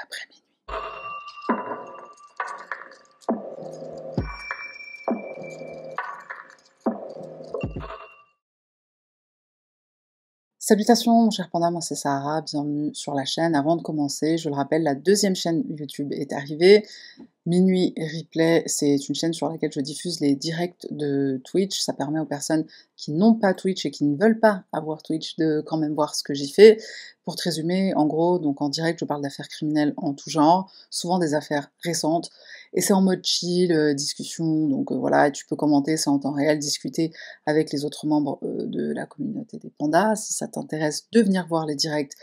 après minuit. Salutations mon cher panda, moi c'est Sahara, bienvenue sur la chaîne. Avant de commencer, je le rappelle, la deuxième chaîne YouTube est arrivée. Minuit Replay, c'est une chaîne sur laquelle je diffuse les directs de Twitch. Ça permet aux personnes qui n'ont pas Twitch et qui ne veulent pas avoir Twitch de quand même voir ce que j'y fais. Pour te résumer, en gros, donc en direct, je parle d'affaires criminelles en tout genre, souvent des affaires récentes, et c'est en mode chill, discussion, donc voilà, et tu peux commenter, c'est en temps réel, discuter avec les autres membres de la communauté des pandas. Si ça t'intéresse de venir voir les directs,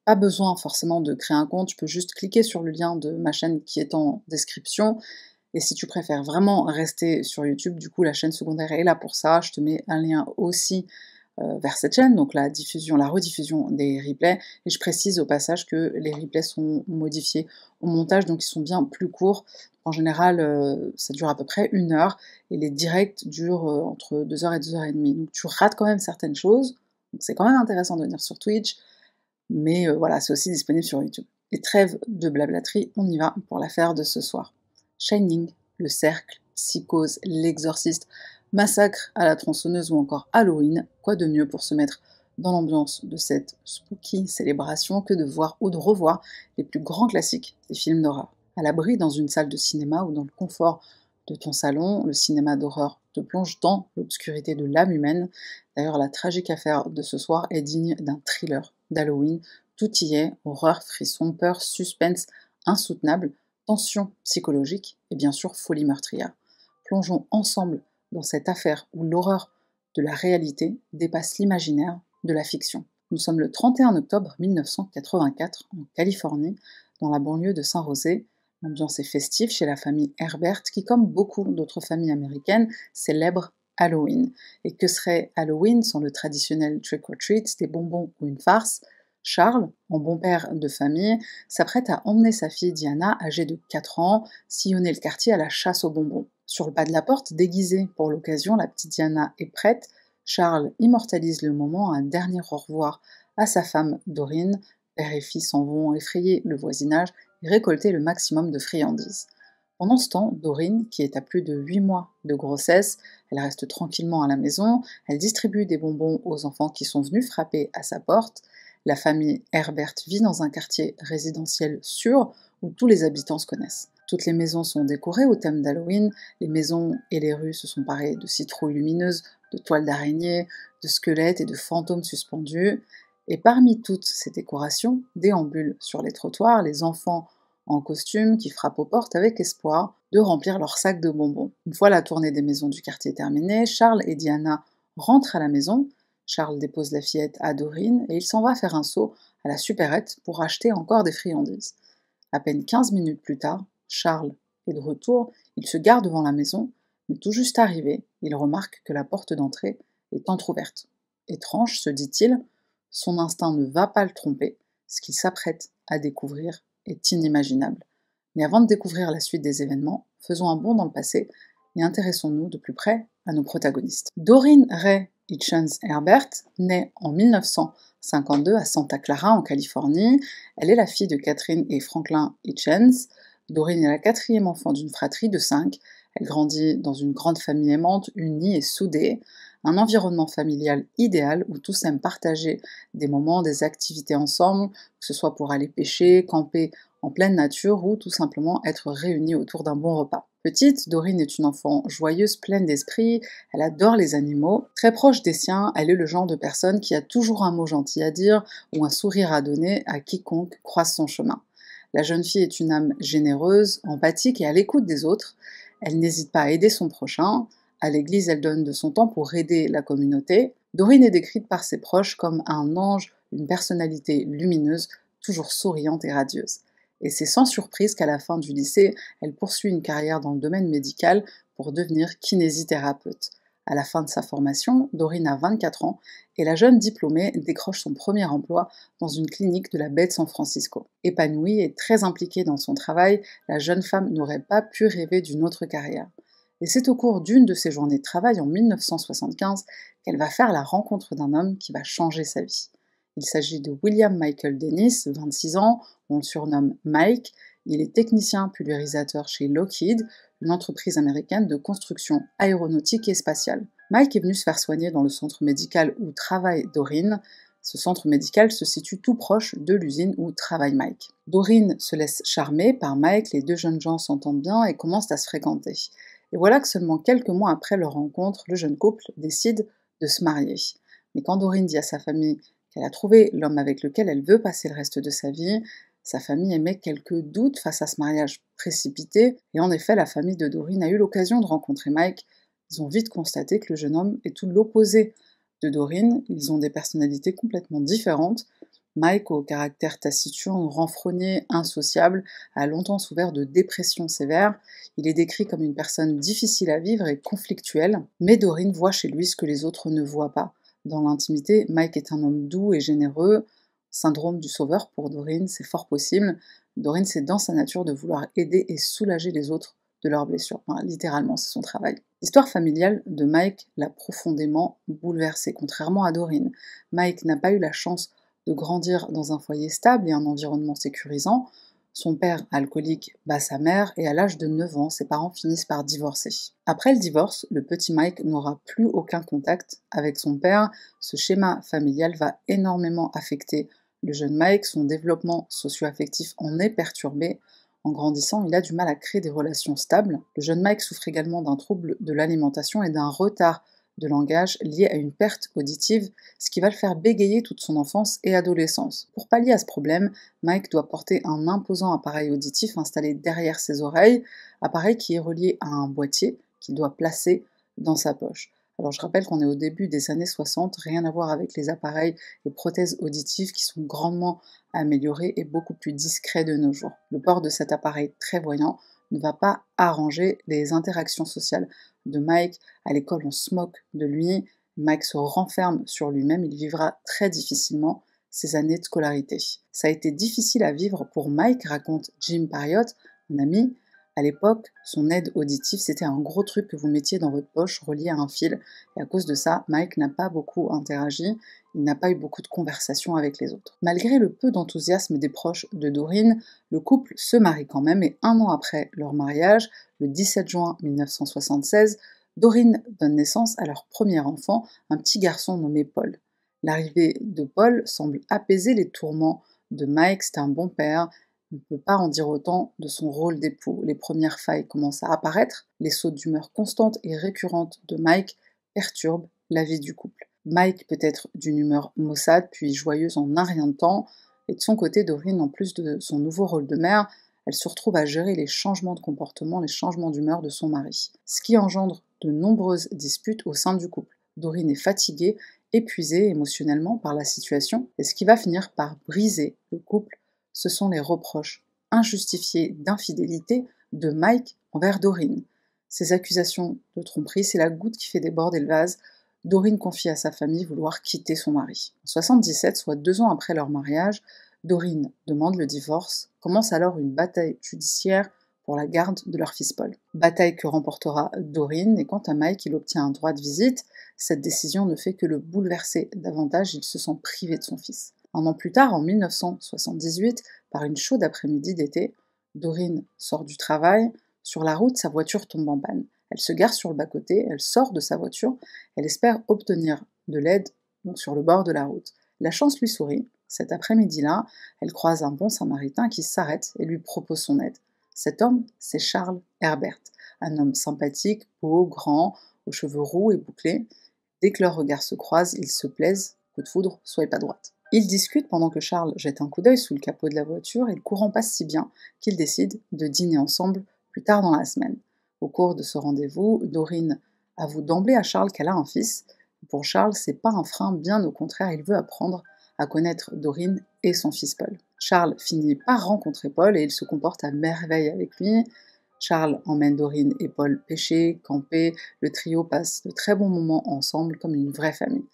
pas besoin forcément de créer un compte, tu peux juste cliquer sur le lien de ma chaîne qui est en description. Et si tu préfères vraiment rester sur YouTube, du coup la chaîne secondaire est là pour ça. Je te mets un lien aussi vers cette chaîne, donc la rediffusion des replays. Et je précise au passage que les replays sont modifiés au montage, donc ils sont bien plus courts. En général, ça dure à peu près 1 heure, et les directs durent entre 2 heures et 2 heures et demie. Donc tu rates quand même certaines choses. Donc c'est quand même intéressant de venir sur Twitch. Mais voilà, c'est aussi disponible sur YouTube. Et trêve de blablaterie, on y va pour l'affaire de ce soir. Shining, Le Cercle, Psychose, L'Exorciste, Massacre à la tronçonneuse ou encore Halloween, quoi de mieux pour se mettre dans l'ambiance de cette spooky célébration que de voir ou de revoir les plus grands classiques des films d'horreur. À l'abri dans une salle de cinéma ou dans le confort de ton salon, le cinéma d'horreur te plonge dans l'obscurité de l'âme humaine. D'ailleurs, la tragique affaire de ce soir est digne d'un thriller d'Halloween. Tout y est, horreur, frisson, peur, suspense insoutenable, tension psychologique et bien sûr folie meurtrière. Plongeons ensemble dans cette affaire où l'horreur de la réalité dépasse l'imaginaire de la fiction. Nous sommes le 31 octobre 1984 en Californie, dans la banlieue de San José. L'ambiance est festive chez la famille Herbert qui, comme beaucoup d'autres familles américaines, célèbre Halloween. Et que serait Halloween sans le traditionnel trick-or-treat, des bonbons ou une farce? Charles, en bon père de famille, s'apprête à emmener sa fille Diana, âgée de 4 ans, sillonner le quartier à la chasse aux bonbons. Sur le pas de la porte, déguisée pour l'occasion, la petite Diana est prête. Charles immortalise le moment, un dernier au revoir à sa femme Dorine. Père et fille s'en vont effrayer le voisinage et récolter le maximum de friandises. Pendant ce temps, Dorine, qui est à plus de 8 mois de grossesse, elle reste tranquillement à la maison, elle distribue des bonbons aux enfants qui sont venus frapper à sa porte. La famille Herbert vit dans un quartier résidentiel sûr où tous les habitants se connaissent. Toutes les maisons sont décorées au thème d'Halloween, les maisons et les rues se sont parées de citrouilles lumineuses, de toiles d'araignées, de squelettes et de fantômes suspendus. Et parmi toutes ces décorations, déambulent sur les trottoirs les enfants en costume qui frappent aux portes avec espoir de remplir leur sac de bonbons. Une fois la tournée des maisons du quartier terminée, Charles et Diana rentrent à la maison. Charles dépose la fillette à Dorine et il s'en va faire un saut à la supérette pour acheter encore des friandises. À peine 15 minutes plus tard, Charles est de retour, il se gare devant la maison, mais tout juste arrivé, il remarque que la porte d'entrée est entr'ouverte. Étrange, se dit-il, son instinct ne va pas le tromper, ce qu'il s'apprête à découvrir est inimaginable. Mais avant de découvrir la suite des événements, faisons un bond dans le passé et intéressons-nous de plus près à nos protagonistes. Dorine Ray Hitchens Herbert naît en 1952 à Santa Clara en Californie. Elle est la fille de Catherine et Franklin Hitchens. Dorine est la 4e enfant d'une fratrie de 5. Elle grandit dans une grande famille aimante, unie et soudée, un environnement familial idéal où tous aiment partager des moments, des activités ensemble, que ce soit pour aller pêcher, camper en pleine nature ou tout simplement être réunis autour d'un bon repas. Petite, Dorine est une enfant joyeuse, pleine d'esprit, elle adore les animaux. Très proche des siens, elle est le genre de personne qui a toujours un mot gentil à dire ou un sourire à donner à quiconque croise son chemin. La jeune fille est une âme généreuse, empathique et à l'écoute des autres. Elle n'hésite pas à aider son prochain. À l'église, elle donne de son temps pour aider la communauté. Dorine est décrite par ses proches comme un ange, une personnalité lumineuse, toujours souriante et radieuse. Et c'est sans surprise qu'à la fin du lycée, elle poursuit une carrière dans le domaine médical pour devenir kinésithérapeute. À la fin de sa formation, Dorine a 24 ans et la jeune diplômée décroche son premier emploi dans une clinique de la baie de San Francisco. Épanouie et très impliquée dans son travail, la jeune femme n'aurait pas pu rêver d'une autre carrière. Et c'est au cours d'une de ses journées de travail en 1975 qu'elle va faire la rencontre d'un homme qui va changer sa vie. Il s'agit de William Michael Dennis, 26 ans, on le surnomme Mike. Il est technicien pulvérisateur chez Lockheed, une entreprise américaine de construction aéronautique et spatiale. Mike est venu se faire soigner dans le centre médical où travaille Doreen. Ce centre médical se situe tout proche de l'usine où travaille Mike. Doreen se laisse charmer par Mike, les deux jeunes gens s'entendent bien et commencent à se fréquenter. Et voilà que seulement quelques mois après leur rencontre, le jeune couple décide de se marier. Mais quand Doreen dit à sa famille qu'elle a trouvé l'homme avec lequel elle veut passer le reste de sa vie, sa famille émet quelques doutes face à ce mariage précipité, et en effet, la famille de Doreen a eu l'occasion de rencontrer Mike. Ils ont vite constaté que le jeune homme est tout l'opposé de Doreen, ils ont des personnalités complètement différentes. Mike, au caractère taciturne, renfrogné, insociable, a longtemps souffert de dépression sévère. Il est décrit comme une personne difficile à vivre et conflictuelle, mais Doreen voit chez lui ce que les autres ne voient pas. Dans l'intimité, Mike est un homme doux et généreux. Syndrome du sauveur pour Doreen, c'est fort possible. Doreen, c'est dans sa nature de vouloir aider et soulager les autres de leurs blessures. Enfin, littéralement, c'est son travail. L'histoire familiale de Mike l'a profondément bouleversé, contrairement à Doreen. Mike n'a pas eu la chance de grandir dans un foyer stable et un environnement sécurisant. Son père, alcoolique, bat sa mère et à l'âge de 9 ans, ses parents finissent par divorcer. Après le divorce, le petit Mike n'aura plus aucun contact avec son père. Ce schéma familial va énormément affecter le jeune Mike, son développement socio-affectif en est perturbé. En grandissant, il a du mal à créer des relations stables. Le jeune Mike souffre également d'un trouble de l'alimentation et d'un retard de langage lié à une perte auditive, ce qui va le faire bégayer toute son enfance et adolescence. Pour pallier à ce problème, Mike doit porter un imposant appareil auditif installé derrière ses oreilles, appareil qui est relié à un boîtier qu'il doit placer dans sa poche. Alors je rappelle qu'on est au début des années 60, rien à voir avec les appareils et prothèses auditives qui sont grandement améliorés et beaucoup plus discrets de nos jours. Le port de cet appareil très voyant ne va pas arranger les interactions sociales de Mike. À l'école, on se moque de lui. Mike se renferme sur lui-même. Il vivra très difficilement ses années de scolarité. Ça a été difficile à vivre pour Mike, raconte Jim Parriott, un ami. À l'époque, son aide auditive, c'était un gros truc que vous mettiez dans votre poche, relié à un fil. Et à cause de ça, Mike n'a pas beaucoup interagi. Il n'a pas eu beaucoup de conversations avec les autres. Malgré le peu d'enthousiasme des proches de Doreen, le couple se marie quand même et un an après leur mariage, le 17 juin 1976, Doreen donne naissance à leur premier enfant, un petit garçon nommé Paul. L'arrivée de Paul semble apaiser les tourments de Mike, c'est un bon père. On ne peut pas en dire autant de son rôle d'époux. Les premières failles commencent à apparaître, les sautes d'humeur constantes et récurrentes de Mike perturbent la vie du couple. Mike peut être d'une humeur maussade puis joyeuse en un rien de temps, et de son côté, Doreen, en plus de son nouveau rôle de mère, elle se retrouve à gérer les changements de comportement, les changements d'humeur de son mari, ce qui engendre de nombreuses disputes au sein du couple. Doreen est fatiguée, épuisée émotionnellement par la situation, et ce qui va finir par briser le couple, ce sont les reproches injustifiés d'infidélité de Mike envers Doreen. Ces accusations de tromperie, c'est la goutte qui fait déborder le vase. Doreen confie à sa famille vouloir quitter son mari. En 77, soit 2 ans après leur mariage, Doreen demande le divorce. Commence alors une bataille judiciaire pour la garde de leur fils Paul. Bataille que remportera Doreen, et quant à Mike, il obtient un droit de visite. Cette décision ne fait que le bouleverser davantage, il se sent privé de son fils. Un an plus tard, en 1978, par une chaude après-midi d'été, Doreen sort du travail. Sur la route, sa voiture tombe en panne. Elle se gare sur le bas-côté, elle sort de sa voiture, elle espère obtenir de l'aide sur le bord de la route. La chance lui sourit. Cet après-midi-là, elle croise un bon samaritain qui s'arrête et lui propose son aide. Cet homme, c'est Charles Herbert, un homme sympathique, beau, grand, aux cheveux roux et bouclés. Dès que leurs regards se croisent, ils se plaisent. Coup de foudre, soyez pas droite. Ils discutent pendant que Charles jette un coup d'œil sous le capot de la voiture et le courant passe si bien qu'ils décident de dîner ensemble plus tard dans la semaine. Au cours de ce rendez-vous, Doreen avoue d'emblée à Charles qu'elle a un fils. Pour Charles, c'est pas un frein, bien au contraire, il veut apprendre à connaître Doreen et son fils Paul. Charles finit par rencontrer Paul et il se comporte à merveille avec lui. Charles emmène Doreen et Paul pêcher, camper, le trio passe de très bons moments ensemble comme une vraie famille.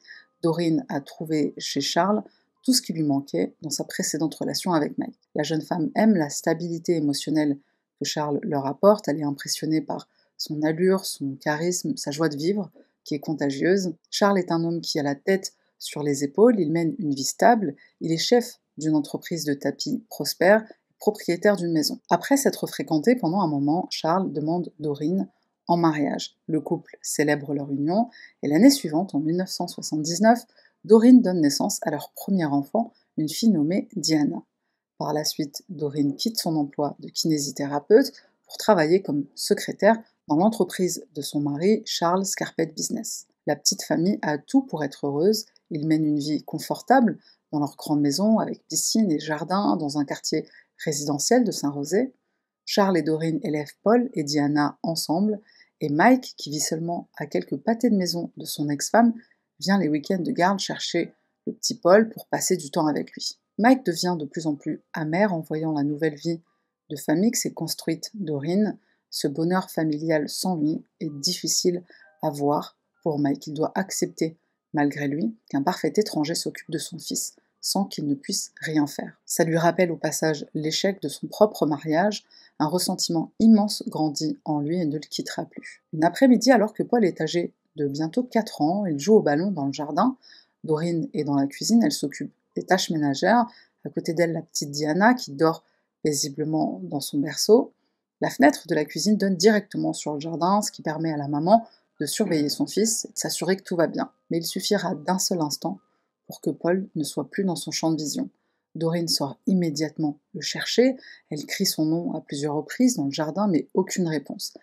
Doreen a trouvé chez Charles tout ce qui lui manquait dans sa précédente relation avec Mike. La jeune femme aime la stabilité émotionnelle que Charles leur apporte, elle est impressionnée par son allure, son charisme, sa joie de vivre, qui est contagieuse. Charles est un homme qui a la tête sur les épaules, il mène une vie stable, il est chef d'une entreprise de tapis prospère, propriétaire d'une maison. Après s'être fréquentés pendant un moment, Charles demande Dorine en mariage. Le couple célèbre leur union, et l'année suivante, en 1979, Dorine donne naissance à leur premier enfant, une fille nommée Diana. Par la suite, Dorine quitte son emploi de kinésithérapeute pour travailler comme secrétaire dans l'entreprise de son mari, Charles Scarpet Business. La petite famille a tout pour être heureuse, ils mènent une vie confortable dans leur grande maison avec piscine et jardin dans un quartier résidentiel de Saint-Rosé. Charles et Dorine élèvent Paul et Diana ensemble, et Mike, qui vit seulement à quelques pâtés de maison de son ex-femme, vient les week-ends de garde chercher le petit Paul pour passer du temps avec lui. Mike devient de plus en plus amer en voyant la nouvelle vie de famille que s'est construite Dorine. Ce bonheur familial sans lui est difficile à voir pour Mike. Il doit accepter, malgré lui, qu'un parfait étranger s'occupe de son fils, sans qu'il ne puisse rien faire. Ça lui rappelle au passage l'échec de son propre mariage. Un ressentiment immense grandit en lui et ne le quittera plus. Une après-midi, alors que Paul est âgé de bientôt 4 ans, il joue au ballon dans le jardin. Dorine est dans la cuisine, elle s'occupe des tâches ménagères. À côté d'elle, la petite Diana qui dort paisiblement dans son berceau. La fenêtre de la cuisine donne directement sur le jardin, ce qui permet à la maman de surveiller son fils et de s'assurer que tout va bien. Mais il suffira d'un seul instant pour que Paul ne soit plus dans son champ de vision. Dorine sort immédiatement le chercher, elle crie son nom à plusieurs reprises dans le jardin, mais aucune réponse.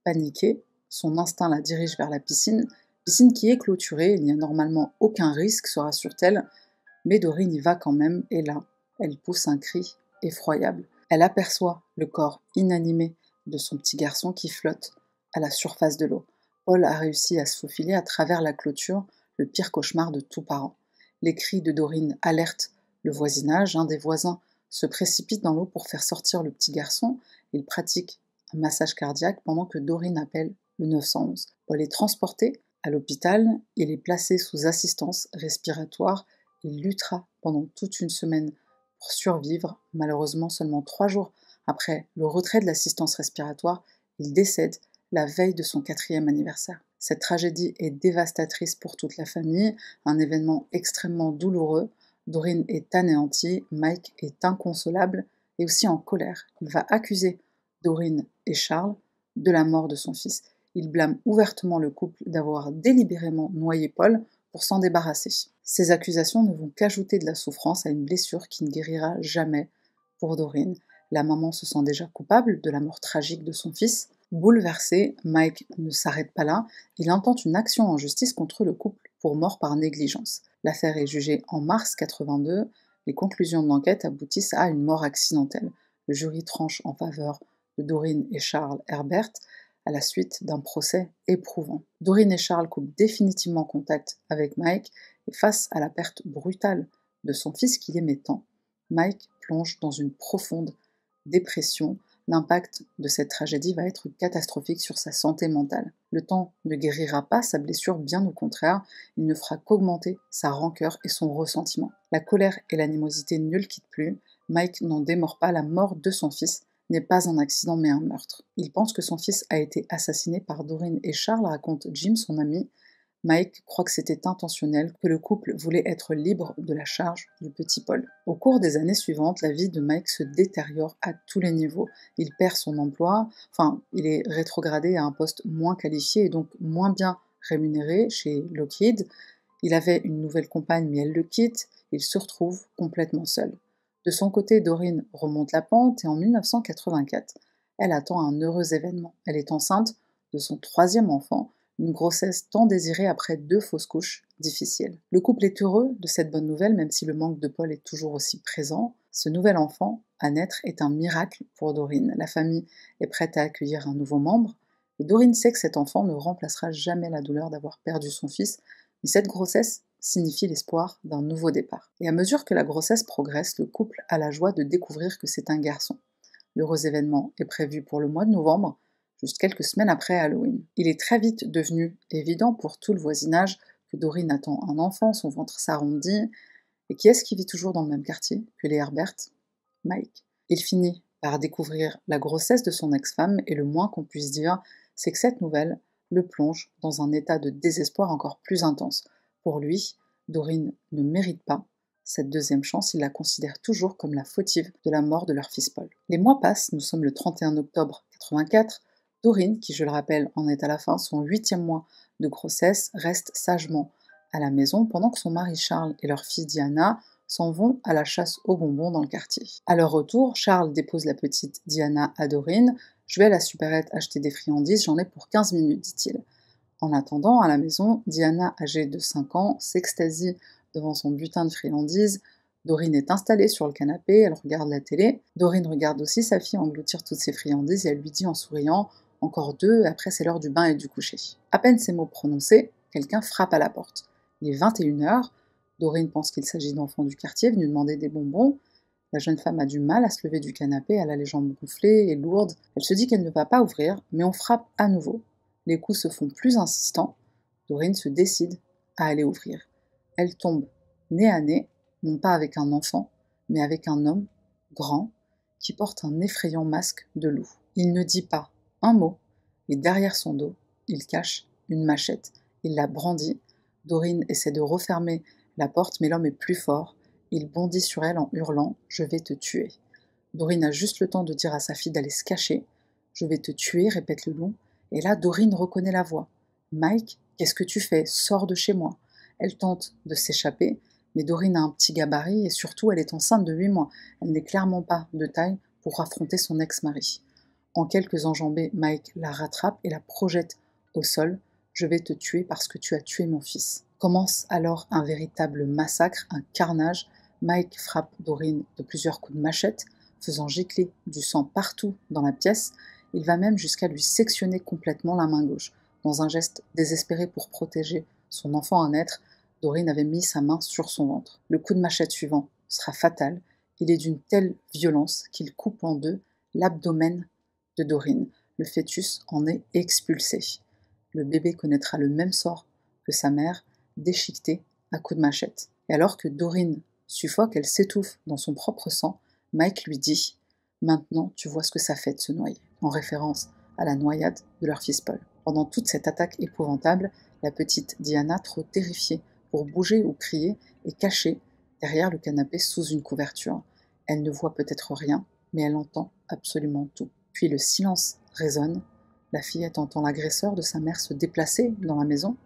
Paniquée, son instinct la dirige vers la piscine qui est clôturée, il n'y a normalement aucun risque, se rassure-t-elle, mais Dorine y va quand même, et là, elle pousse un cri effroyable. Elle aperçoit le corps inanimé de son petit garçon qui flotte à la surface de l'eau. Paul a réussi à se faufiler à travers la clôture, le pire cauchemar de tout parent. Les cris de Dorine alertent le voisinage, un des voisins se précipite dans l'eau pour faire sortir le petit garçon. Il pratique un massage cardiaque pendant que Dorine appelle le 911. Paul est transporté à l'hôpital, il est placé sous assistance respiratoire. Il luttera pendant toute une semaine pour survivre. Malheureusement, seulement 3 jours après le retrait de l'assistance respiratoire, il décède la veille de son 4e anniversaire. Cette tragédie est dévastatrice pour toute la famille, un événement extrêmement douloureux. Dorine est anéantie, Mike est inconsolable et aussi en colère. Il va accuser Dorine et Charles de la mort de son fils. Il blâme ouvertement le couple d'avoir délibérément noyé Paul pour s'en débarrasser. Ces accusations ne vont qu'ajouter de la souffrance à une blessure qui ne guérira jamais pour Dorine. La maman se sent déjà coupable de la mort tragique de son fils. Bouleversé, Mike ne s'arrête pas là, il intente une action en justice contre le couple pour mort par négligence. L'affaire est jugée en mars 82, les conclusions de l'enquête aboutissent à une mort accidentelle. Le jury tranche en faveur de Dorine et Charles Herbert à la suite d'un procès éprouvant. Dorine et Charles coupent définitivement contact avec Mike et face à la perte brutale de son fils qu'il aimait tant, Mike plonge dans une profonde dépression. L'impact de cette tragédie va être catastrophique sur sa santé mentale. Le temps ne guérira pas sa blessure, bien au contraire, il ne fera qu'augmenter sa rancœur et son ressentiment. La colère et l'animosité ne le quittent plus. Mike n'en démord pas, la mort de son fils n'est pas un accident mais un meurtre. Il pense que son fils a été assassiné par Dorine et Charles, raconte Jim, son ami. Mike croit que c'était intentionnel, que le couple voulait être libre de la charge du petit Paul. Au cours des années suivantes, la vie de Mike se détériore à tous les niveaux. Il perd son emploi, il est rétrogradé à un poste moins qualifié et donc moins bien rémunéré chez Lockheed. Il avait une nouvelle compagne mais elle le quitte, il se retrouve complètement seul. De son côté, Dorine remonte la pente et en 1984, elle attend un heureux événement. Elle est enceinte de son 3e enfant, une grossesse tant désirée après 2 fausses couches difficiles. Le couple est heureux de cette bonne nouvelle, même si le manque de Paul est toujours aussi présent. Ce nouvel enfant à naître est un miracle pour Dorine. La famille est prête à accueillir un nouveau membre. Et Dorine sait que cet enfant ne remplacera jamais la douleur d'avoir perdu son fils, mais cette grossesse signifie l'espoir d'un nouveau départ. Et à mesure que la grossesse progresse, le couple a la joie de découvrir que c'est un garçon. L'heureux événement est prévu pour le mois de novembre, juste quelques semaines après Halloween. Il est très vite devenu évident pour tout le voisinage que Dorine attend un enfant, son ventre s'arrondit. Et qui est-ce qui vit toujours dans le même quartier que les Herbert? Mike. Il finit par découvrir la grossesse de son ex-femme et le moins qu'on puisse dire, c'est que cette nouvelle le plonge dans un état de désespoir encore plus intense. Pour lui, Dorine ne mérite pas cette deuxième chance, il la considère toujours comme la fautive de la mort de leur fils Paul. Les mois passent, nous sommes le 31 octobre 84. Dorine, qui je le rappelle en est à la fin son 8e mois de grossesse, reste sagement à la maison pendant que son mari Charles et leur fille Diana s'en vont à la chasse aux bonbons dans le quartier. À leur retour, Charles dépose la petite Diana à Dorine. Je vais à la supérette acheter des friandises, j'en ai pour 15 minutes, dit-il. En attendant, à la maison, Diana, âgée de 5 ans, s'extasie devant son butin de friandises. Dorine est installée sur le canapé, elle regarde la télé. Dorine regarde aussi sa fille engloutir toutes ses friandises et elle lui dit en souriant « Encore deux, après c'est l'heure du bain et du coucher ». À peine ces mots prononcés, quelqu'un frappe à la porte. Il est 21h, Dorine pense qu'il s'agit d'enfants du quartier venus demander des bonbons. La jeune femme a du mal à se lever du canapé, elle a les jambes gonflées et lourdes. Elle se dit qu'elle ne va pas ouvrir, mais on frappe à nouveau. Les coups se font plus insistants. Dorine se décide à aller ouvrir. Elle tombe nez à nez, non pas avec un enfant, mais avec un homme grand qui porte un effrayant masque de loup. Il ne dit pas un mot, et derrière son dos, il cache une machette. Il la brandit. Dorine essaie de refermer la porte, mais l'homme est plus fort. Il bondit sur elle en hurlant « Je vais te tuer ». Dorine a juste le temps de dire à sa fille d'aller se cacher. « Je vais te tuer », répète le loup. Et là, Dorine reconnaît la voix. « Mike, qu'est-ce que tu fais? Sors de chez moi !» Elle tente de s'échapper, mais Dorine a un petit gabarit et surtout elle est enceinte de 8 mois. Elle n'est clairement pas de taille pour affronter son ex-mari. En quelques enjambées, Mike la rattrape et la projette au sol. « Je vais te tuer parce que tu as tué mon fils ». Commence alors un véritable massacre, un carnage. Mike frappe Dorine de plusieurs coups de machette, faisant gicler du sang partout dans la pièce. Il va même jusqu'à lui sectionner complètement la main gauche. Dans un geste désespéré pour protéger son enfant à naître, Dorine avait mis sa main sur son ventre. Le coup de machette suivant sera fatal. Il est d'une telle violence qu'il coupe en deux l'abdomen de Dorine. Le fœtus en est expulsé. Le bébé connaîtra le même sort que sa mère, déchiquetée à coups de machette. Et alors que Dorine suffoque, elle s'étouffe dans son propre sang, Mike lui dit « Maintenant, tu vois ce que ça fait de se noyer », en référence à la noyade de leur fils Paul. Pendant toute cette attaque épouvantable, la petite Diana, trop terrifiée pour bouger ou crier, est cachée derrière le canapé sous une couverture. Elle ne voit peut-être rien, mais elle entend absolument tout. Puis le silence résonne. La fillette entend l'agresseur de sa mère se déplacer dans la maison.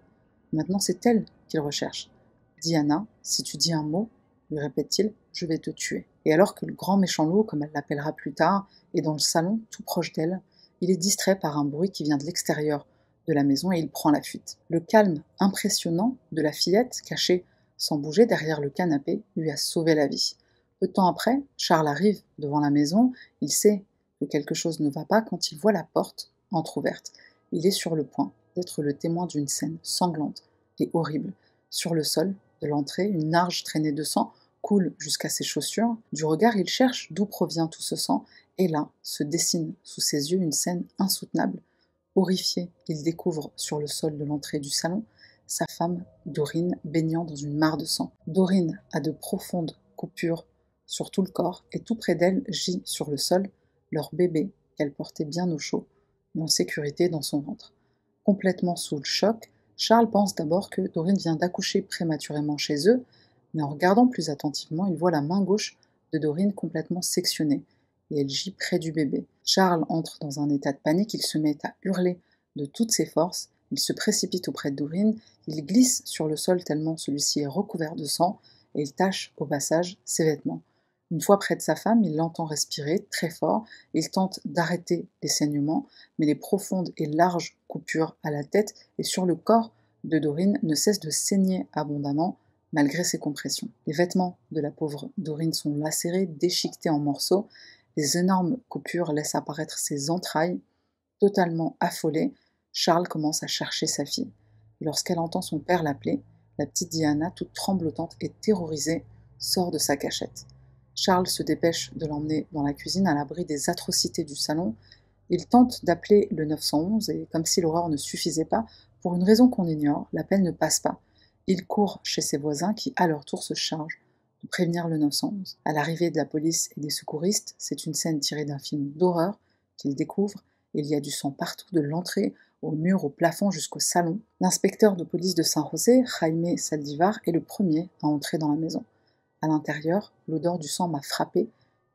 Maintenant, c'est elle qu'il recherche. « Diana, si tu dis un mot, lui répète-t-il, je vais te tuer. » Et alors que le grand méchant loup, comme elle l'appellera plus tard, est dans le salon, tout proche d'elle, il est distrait par un bruit qui vient de l'extérieur de la maison et il prend la fuite. Le calme impressionnant de la fillette, cachée sans bouger derrière le canapé, lui a sauvé la vie. Peu de temps après, Charles arrive devant la maison, il sait que quelque chose ne va pas quand il voit la porte entr'ouverte. Il est sur le point d'être le témoin d'une scène sanglante et horrible. Sur le sol de l'entrée, une large traînée de sang coule jusqu'à ses chaussures. Du regard, il cherche d'où provient tout ce sang, et là se dessine sous ses yeux une scène insoutenable. Horrifié, il découvre sur le sol de l'entrée du salon sa femme, Dorine, baignant dans une mare de sang. Dorine a de profondes coupures sur tout le corps, et tout près d'elle gît sur le sol leur bébé qu'elle portait bien au chaud et en sécurité dans son ventre. Complètement sous le choc, Charles pense d'abord que Dorine vient d'accoucher prématurément chez eux, mais en regardant plus attentivement, il voit la main gauche de Dorine complètement sectionnée, et elle gît près du bébé. Charles entre dans un état de panique, il se met à hurler de toutes ses forces, il se précipite auprès de Dorine, il glisse sur le sol tellement celui-ci est recouvert de sang, et il tache au passage ses vêtements. Une fois près de sa femme, il l'entend respirer très fort, il tente d'arrêter les saignements, mais les profondes et larges coupures à la tête et sur le corps de Dorine ne cessent de saigner abondamment, malgré ses compressions. Les vêtements de la pauvre Dorine sont lacérés, déchiquetés en morceaux, les énormes coupures laissent apparaître ses entrailles. Totalement affolée, Charles commence à chercher sa fille. Et lorsqu'elle entend son père l'appeler, la petite Diana, toute tremblotante et terrorisée, sort de sa cachette. Charles se dépêche de l'emmener dans la cuisine à l'abri des atrocités du salon. Il tente d'appeler le 911 et, comme si l'horreur ne suffisait pas, pour une raison qu'on ignore, l'appel ne passe pas. Il court chez ses voisins qui, à leur tour, se chargent de prévenir le 911. À l'arrivée de la police et des secouristes, c'est une scène tirée d'un film d'horreur qu'il découvre. Il y a du sang partout, de l'entrée au mur, au plafond, jusqu'au salon. L'inspecteur de police de San José, Jaime Saldivar, est le premier à entrer dans la maison. À l'intérieur, l'odeur du sang m'a frappé,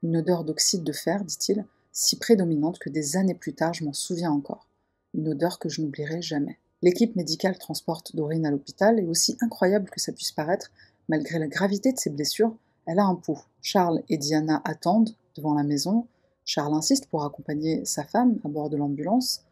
une odeur d'oxyde de fer, dit-il, si prédominante que des années plus tard je m'en souviens encore. Une odeur que je n'oublierai jamais. L'équipe médicale transporte Doreen à l'hôpital et aussi incroyable que ça puisse paraître, malgré la gravité de ses blessures, elle a un pouls. Charles et Diana attendent devant la maison. Charles insiste pour accompagner sa femme à bord de l'ambulance,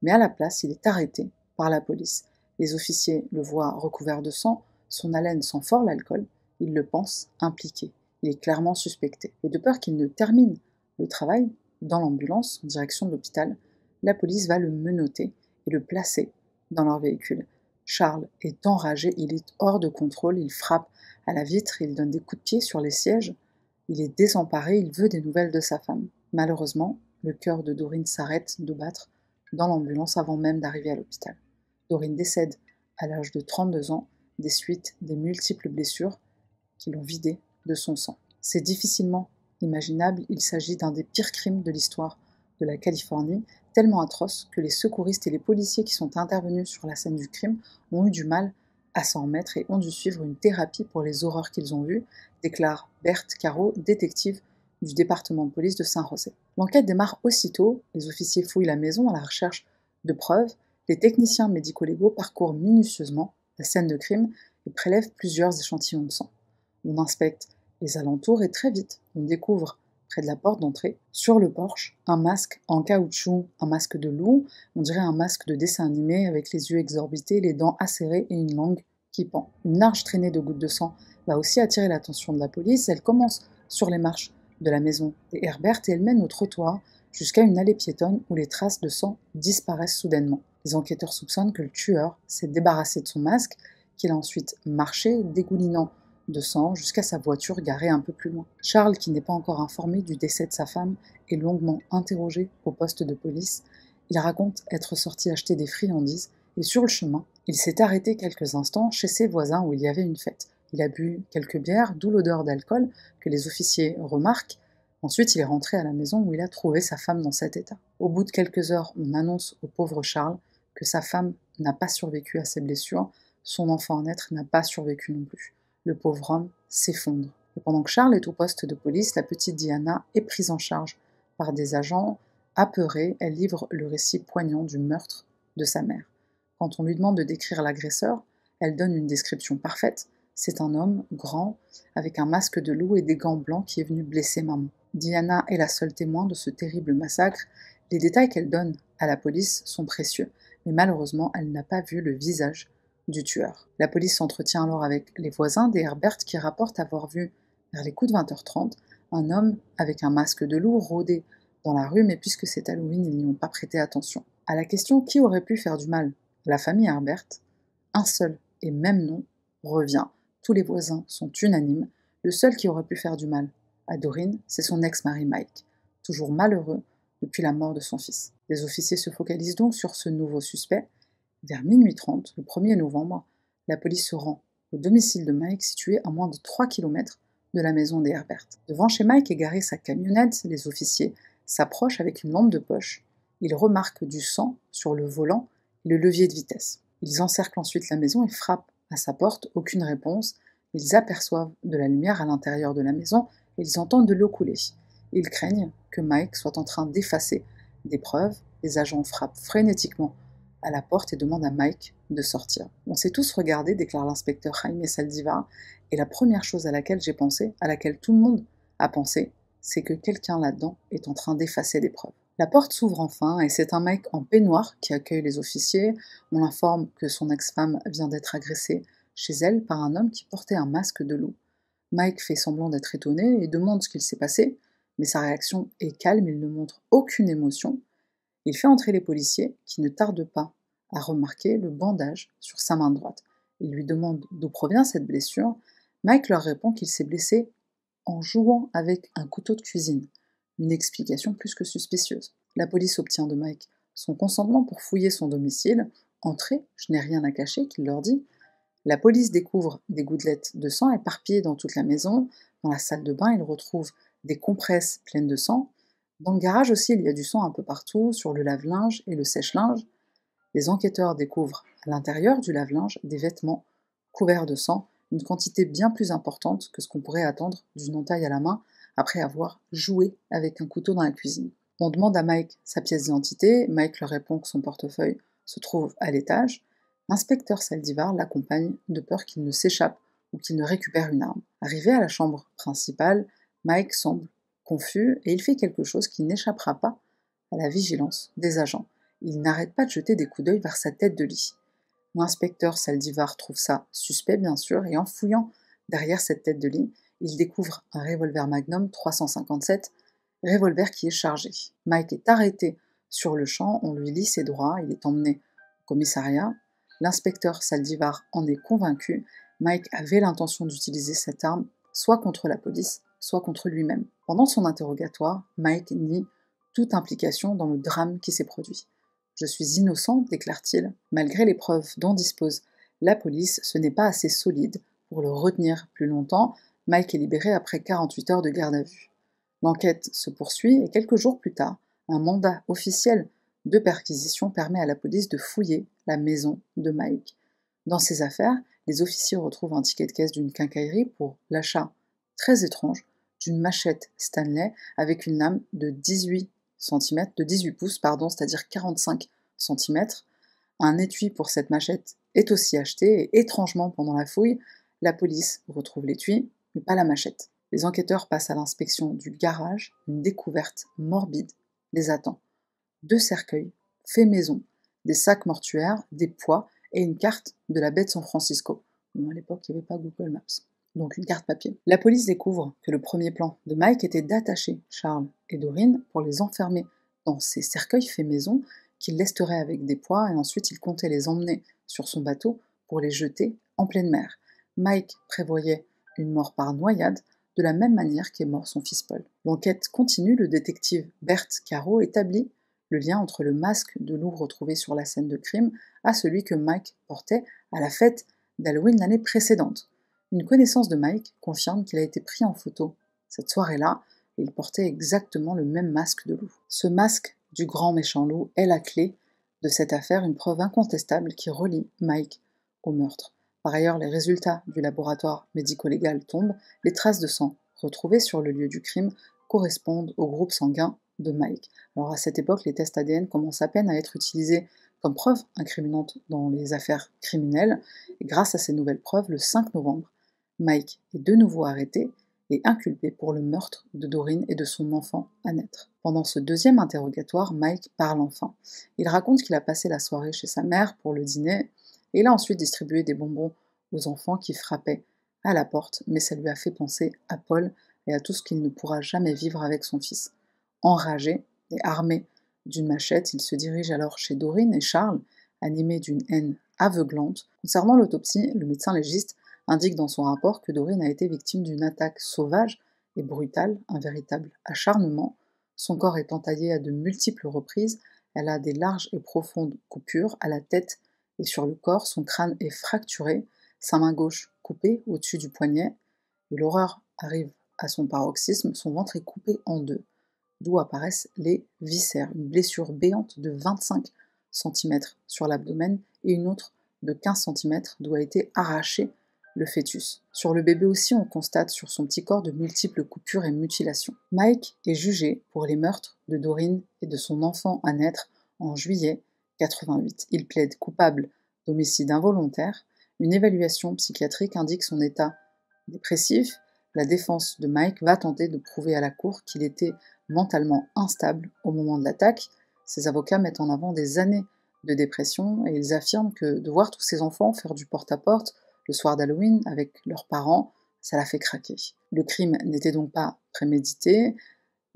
mais à la place, il est arrêté par la police. Les officiers le voient recouvert de sang, son haleine sent fort l'alcool, ils le pensent impliqué. Il est clairement suspecté. Et de peur qu'il ne termine le travail dans l'ambulance en direction de l'hôpital, la police va le menotter et le placer dans leur véhicule. Charles est enragé, il est hors de contrôle, il frappe à la vitre, il donne des coups de pied sur les sièges, il est désemparé, il veut des nouvelles de sa femme. Malheureusement, le cœur de Doreen s'arrête de battre dans l'ambulance avant même d'arriver à l'hôpital. Doreen décède à l'âge de 32 ans des suites des multiples blessures qui l'ont vidé de son sang. C'est difficilement imaginable, il s'agit d'un des pires crimes de l'histoire de la Californie, tellement atroce que les secouristes et les policiers qui sont intervenus sur la scène du crime ont eu du mal à s'en remettre et ont dû suivre une thérapie pour les horreurs qu'ils ont vues, déclare Berthe Caro, détective du département de police de San José. L'enquête démarre aussitôt, les officiers fouillent la maison à la recherche de preuves, les techniciens médico-légaux parcourent minutieusement la scène de crime et prélèvent plusieurs échantillons de sang. On inspecte les alentours et très vite, on découvre, près de la porte d'entrée, sur le porche, un masque en caoutchouc, un masque de loup, on dirait un masque de dessin animé avec les yeux exorbités, les dents acérées et une langue qui pend. Une large traînée de gouttes de sang va aussi attirer l'attention de la police, elle commence sur les marches de la maison des Herbert et elle mène au trottoir jusqu'à une allée piétonne où les traces de sang disparaissent soudainement. Les enquêteurs soupçonnent que le tueur s'est débarrassé de son masque, qu'il a ensuite marché, dégoulinant de sang jusqu'à sa voiture garée un peu plus loin. Charles, qui n'est pas encore informé du décès de sa femme, est longuement interrogé au poste de police. Il raconte être sorti acheter des friandises et sur le chemin, il s'est arrêté quelques instants chez ses voisins où il y avait une fête. Il a bu quelques bières, d'où l'odeur d'alcool que les officiers remarquent. Ensuite, il est rentré à la maison où il a trouvé sa femme dans cet état. Au bout de quelques heures, on annonce au pauvre Charles que sa femme n'a pas survécu à ses blessures, son enfant à naître n'a pas survécu non plus. Le pauvre homme s'effondre. Et pendant que Charles est au poste de police, la petite Diana est prise en charge par des agents. Apeurée, elle livre le récit poignant du meurtre de sa mère. Quand on lui demande de décrire l'agresseur, elle donne une description parfaite. C'est un homme grand, avec un masque de loup et des gants blancs qui est venu blesser maman. Diana est la seule témoin de ce terrible massacre. Les détails qu'elle donne à la police sont précieux, mais malheureusement, elle n'a pas vu le visage du tueur. La police s'entretient alors avec les voisins des Herbert qui rapportent avoir vu, vers les coups de 20h30, un homme avec un masque de loup rôder dans la rue, mais puisque c'est Halloween, ils n'y ont pas prêté attention. À la question qui aurait pu faire du mal à la famille Herbert, un seul et même nom revient. Tous les voisins sont unanimes. Le seul qui aurait pu faire du mal à Doreen, c'est son ex-mari Mike, toujours malheureux depuis la mort de son fils. Les officiers se focalisent donc sur ce nouveau suspect. Vers minuit 30, le 1er novembre, la police se rend au domicile de Mike situé à moins de 3 km de la maison des Herbert. Devant chez Mike est garée sa camionnette, les officiers s'approchent avec une lampe de poche. Ils remarquent du sang sur le volant et le levier de vitesse. Ils encerclent ensuite la maison et frappent à sa porte, aucune réponse. Ils aperçoivent de la lumière à l'intérieur de la maison et ils entendent de l'eau couler. Ils craignent que Mike soit en train d'effacer des preuves. Les agents frappent frénétiquement à la porte et demandent à Mike de sortir. On s'est tous regardés, déclare l'inspecteur Jaime Saldivar, et la première chose à laquelle j'ai pensé, à laquelle tout le monde a pensé, c'est que quelqu'un là-dedans est en train d'effacer des preuves. La porte s'ouvre enfin et c'est un mec en peignoir qui accueille les officiers. On l'informe que son ex-femme vient d'être agressée chez elle par un homme qui portait un masque de loup. Mike fait semblant d'être étonné et demande ce qu'il s'est passé, mais sa réaction est calme, il ne montre aucune émotion. Il fait entrer les policiers, qui ne tardent pas à remarquer le bandage sur sa main droite. Il lui demande d'où provient cette blessure. Mike leur répond qu'il s'est blessé en jouant avec un couteau de cuisine. Une explication plus que suspicieuse. La police obtient de Mike son consentement pour fouiller son domicile. Entrez, je n'ai rien à cacher, qu'il leur dit. La police découvre des gouttelettes de sang éparpillées dans toute la maison. Dans la salle de bain, ils retrouvent des compresses pleines de sang. Dans le garage aussi, il y a du sang un peu partout, sur le lave-linge et le sèche-linge. Les enquêteurs découvrent à l'intérieur du lave-linge des vêtements couverts de sang, une quantité bien plus importante que ce qu'on pourrait attendre d'une entaille à la main après avoir joué avec un couteau dans la cuisine. On demande à Mike sa pièce d'identité, Mike leur répond que son portefeuille se trouve à l'étage. L'inspecteur Saldivar l'accompagne de peur qu'il ne s'échappe ou qu'il ne récupère une arme. Arrivé à la chambre principale, Mike semble confus et il fait quelque chose qui n'échappera pas à la vigilance des agents. Il n'arrête pas de jeter des coups d'œil vers sa tête de lit. L'inspecteur Saldivar trouve ça suspect bien sûr et en fouillant derrière cette tête de lit, il découvre un revolver Magnum 357, revolver qui est chargé. Mike est arrêté sur le champ, on lui lit ses droits, il est emmené au commissariat. L'inspecteur Saldivar en est convaincu, Mike avait l'intention d'utiliser cette arme soit contre la police, soit contre lui-même. Pendant son interrogatoire, Mike nie toute implication dans le drame qui s'est produit. Je suis innocent, déclare-t-il. Malgré les preuves dont dispose la police, ce n'est pas assez solide pour le retenir plus longtemps. Mike est libéré après 48 heures de garde à vue. L'enquête se poursuit et quelques jours plus tard, un mandat officiel de perquisition permet à la police de fouiller la maison de Mike. Dans ses affaires, les officiers retrouvent un ticket de caisse d'une quincaillerie pour l'achat très étrange d'une machette Stanley avec une lame de 18 pouces, c'est-à-dire 45 cm. Un étui pour cette machette est aussi acheté et étrangement pendant la fouille, la police retrouve l'étui, mais pas la machette. Les enquêteurs passent à l'inspection du garage, une découverte morbide les attend. 2 cercueils, faits maison, des sacs mortuaires, des poids et une carte de la baie de San Francisco. Bon, à l'époque, il n'y avait pas Google Maps, donc une carte papier. La police découvre que le premier plan de Mike était d'attacher Charles et Doreen pour les enfermer dans ces cercueils faits maison qu'il lesterait avec des poids et ensuite il comptait les emmener sur son bateau pour les jeter en pleine mer. Mike prévoyait une mort par noyade, de la même manière qu'est mort son fils Paul. L'enquête continue, le détective Bert Caro établit le lien entre le masque de loup retrouvé sur la scène de crime à celui que Mike portait à la fête d'Halloween l'année précédente. Une connaissance de Mike confirme qu'il a été pris en photo cette soirée-là et il portait exactement le même masque de loup. Ce masque du grand méchant loup est la clé de cette affaire, une preuve incontestable qui relie Mike au meurtre. Par ailleurs, les résultats du laboratoire médico-légal tombent, les traces de sang retrouvées sur le lieu du crime correspondent au groupe sanguin de Mike. Alors à cette époque, les tests ADN commencent à peine à être utilisés comme preuve incriminante dans les affaires criminelles, et grâce à ces nouvelles preuves, le 5 novembre, Mike est de nouveau arrêté et inculpé pour le meurtre de Doreen et de son enfant à naître. Pendant ce deuxième interrogatoire, Mike parle enfin. Il raconte qu'il a passé la soirée chez sa mère pour le dîner, et il a ensuite distribué des bonbons aux enfants qui frappaient à la porte, mais ça lui a fait penser à Paul et à tout ce qu'il ne pourra jamais vivre avec son fils. Enragé et armé d'une machette, il se dirige alors chez Doreen et Charles, animé d'une haine aveuglante. Concernant l'autopsie, le médecin légiste indique dans son rapport que Doreen a été victime d'une attaque sauvage et brutale, un véritable acharnement. Son corps est entaillé à de multiples reprises, elle a des larges et profondes coupures à la tête et sur le corps, son crâne est fracturé, sa main gauche coupée au-dessus du poignet, et l'horreur arrive à son paroxysme, son ventre est coupé en deux, d'où apparaissent les viscères, une blessure béante de 25 cm sur l'abdomen et une autre de 15 cm d'où a été arraché le fœtus. Sur le bébé aussi, on constate sur son petit corps de multiples coupures et mutilations. Mike est jugé pour les meurtres de Doreen et de son enfant à naître en juillet 88. Il plaide coupable d'homicide involontaire. Une évaluation psychiatrique indique son état dépressif. La défense de Mike va tenter de prouver à la cour qu'il était mentalement instable au moment de l'attaque. Ses avocats mettent en avant des années de dépression et ils affirment que de voir tous ces enfants faire du porte-à-porte le soir d'Halloween avec leurs parents, ça l'a fait craquer. Le crime n'était donc pas prémédité,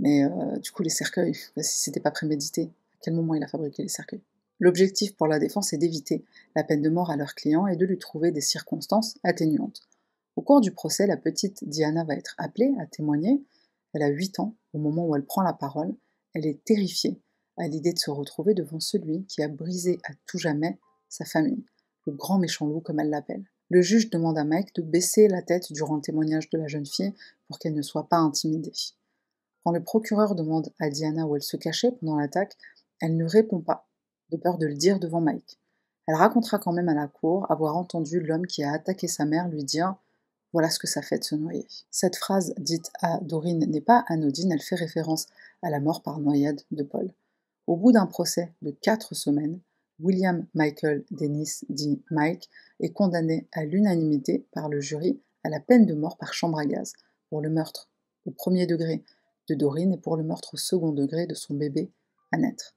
mais du coup les cercueils, si c'était pas prémédité, à quel moment il a fabriqué les cercueils? L'objectif pour la défense est d'éviter la peine de mort à leur client et de lui trouver des circonstances atténuantes. Au cours du procès, la petite Diana va être appelée à témoigner. Elle a 8 ans au moment où elle prend la parole. Elle est terrifiée à l'idée de se retrouver devant celui qui a brisé à tout jamais sa famille, le grand méchant loup comme elle l'appelle. Le juge demande à Mike de baisser la tête durant le témoignage de la jeune fille pour qu'elle ne soit pas intimidée. Quand le procureur demande à Diana où elle se cachait pendant l'attaque, elle ne répond pas de peur de le dire devant Mike. Elle racontera quand même à la cour avoir entendu l'homme qui a attaqué sa mère lui dire voilà ce que ça fait de se noyer. Cette phrase dite à Doreen n'est pas anodine, elle fait référence à la mort par noyade de Paul. Au bout d'un procès de 4 semaines, William Michael Dennis, dit Mike, est condamné à l'unanimité par le jury à la peine de mort par chambre à gaz pour le meurtre au premier degré de Doreen et pour le meurtre au second degré de son bébé à naître.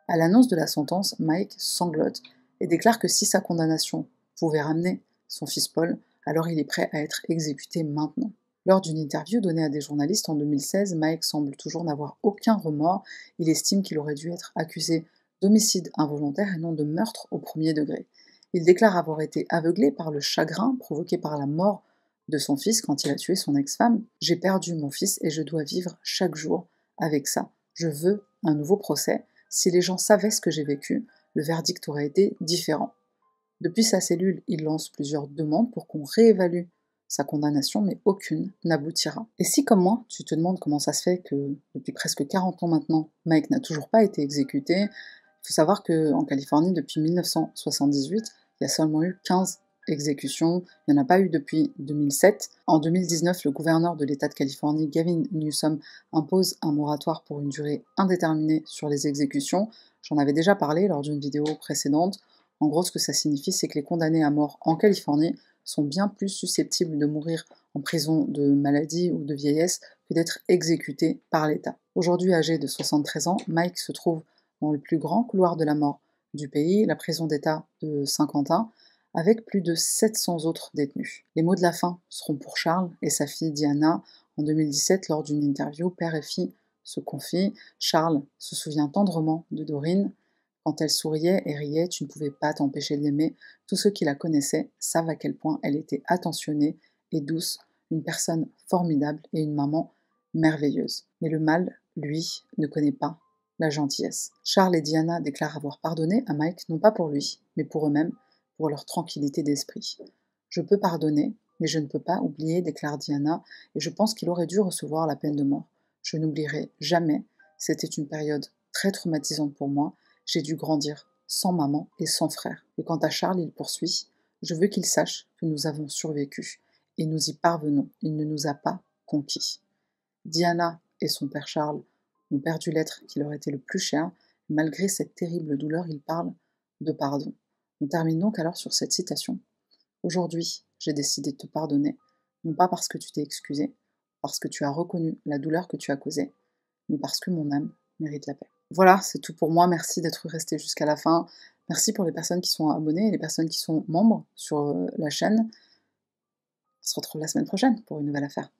À l'annonce de la sentence, Mike sanglote et déclare que si sa condamnation pouvait ramener son fils Paul, alors il est prêt à être exécuté maintenant. Lors d'une interview donnée à des journalistes en 2016, Mike semble toujours n'avoir aucun remords. Il estime qu'il aurait dû être accusé d'homicide involontaire et non de meurtre au premier degré. Il déclare avoir été aveuglé par le chagrin provoqué par la mort de son fils quand il a tué son ex-femme. « J'ai perdu mon fils et je dois vivre chaque jour avec ça. Je veux un nouveau procès. Si les gens savaient ce que j'ai vécu, le verdict aurait été différent. » Depuis sa cellule, il lance plusieurs demandes pour qu'on réévalue sa condamnation, mais aucune n'aboutira. Et si, comme moi, tu te demandes comment ça se fait que, depuis presque 40 ans maintenant, Mike n'a toujours pas été exécuté, il faut savoir qu'en Californie, depuis 1978, il y a seulement eu 15 exécutions, il n'y en a pas eu depuis 2007. En 2019, le gouverneur de l'État de Californie, Gavin Newsom, impose un moratoire pour une durée indéterminée sur les exécutions. J'en avais déjà parlé lors d'une vidéo précédente. En gros, ce que ça signifie, c'est que les condamnés à mort en Californie sont bien plus susceptibles de mourir en prison de maladie ou de vieillesse que d'être exécutés par l'État. Aujourd'hui âgé de 73 ans, Mike se trouve dans le plus grand couloir de la mort du pays, la prison d'État de Saint-Quentin, avec plus de 700 autres détenus. Les mots de la fin seront pour Charles et sa fille Diana. En 2017, lors d'une interview, père et fille se confient. Charles se souvient tendrement de Doreen. Quand elle souriait et riait, tu ne pouvais pas t'empêcher de l'aimer. Tous ceux qui la connaissaient savent à quel point elle était attentionnée et douce, une personne formidable et une maman merveilleuse. Mais le mal, lui, ne connaît pas la gentillesse. Charles et Diana déclarent avoir pardonné à Mike, non pas pour lui, mais pour eux-mêmes, pour leur tranquillité d'esprit. Je peux pardonner, mais je ne peux pas oublier, déclare Diana, et je pense qu'il aurait dû recevoir la peine de mort. Je n'oublierai jamais, c'était une période très traumatisante pour moi, j'ai dû grandir sans maman et sans frère. Et quant à Charles, il poursuit, je veux qu'il sache que nous avons survécu, et nous y parvenons, il ne nous a pas conquis. Diana et son père Charles ont perdu l'être qui leur était le plus cher, et malgré cette terrible douleur, ils parlent de pardon. On termine donc alors sur cette citation. Aujourd'hui, j'ai décidé de te pardonner, non pas parce que tu t'es excusé, parce que tu as reconnu la douleur que tu as causée, mais parce que mon âme mérite la paix. Voilà, c'est tout pour moi. Merci d'être resté jusqu'à la fin. Merci pour les personnes qui sont abonnées et les personnes qui sont membres sur la chaîne. On se retrouve la semaine prochaine pour une nouvelle affaire.